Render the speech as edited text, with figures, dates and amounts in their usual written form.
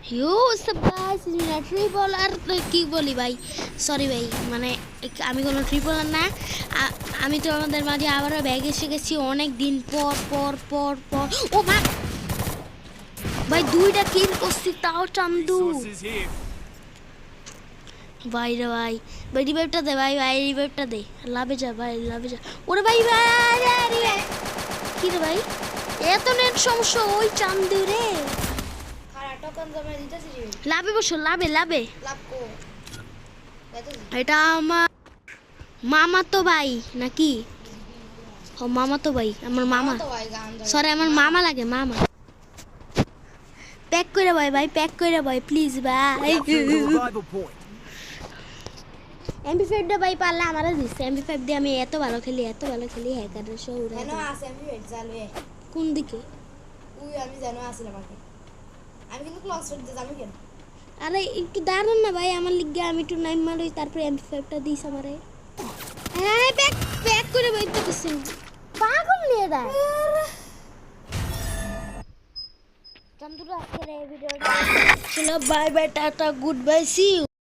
you সাবাস না triple আর কি বলি ভাই সরি ভাই মানে আমি কোনো ট্রিপলার না আমি তো আমাদের মাঝে আবারও ব্যাগ এসে গেছি অনেক দিন পর পর পর পর ও মা ভাই দুইটা কিল করছি তাও চান্দু ভাই রে ভাই ভাই রিভাইভটা দে ভাই ভাই রিভাইভটা দে লাভে যা ভাই লাভে যা ওরে ভাই ভাই কি রে ভাই এত নেট সমস্যা ওই চান্দু রে লাভে বসো লাভে লাভে এটা আমার মামা তো ভাই নাকি ও মামা তো ভাই আমার মামা সরি আমার মামা লাগে মামা প্যাক করে ভাই ভাই প্যাক করে ভাই প্লিজ ভাই MP5 টা ভাই পারলে আমারে দিছে MP5 দিয়ে আমি এত ভালো খেলি হ্যাকারের শো উড়াই কেন আছে MP5 চালু কোন দিকে ওই আমি জানো আসলে আমাকে আমি কিন্তু ক্লাস করতে জানি কেন আরে একটু দাঁড়ান না ভাই আমার লিগে আমি একটু নাইম মারই তারপরে MP5 টা দিছ আমারে হ্যাঁ প্যাক প্যাক করে ভাই তো দিছেন পাগল নিয়ে দা চন্দুরা আজকের এই ভিডিওটা চলো bye bye tata good bye see you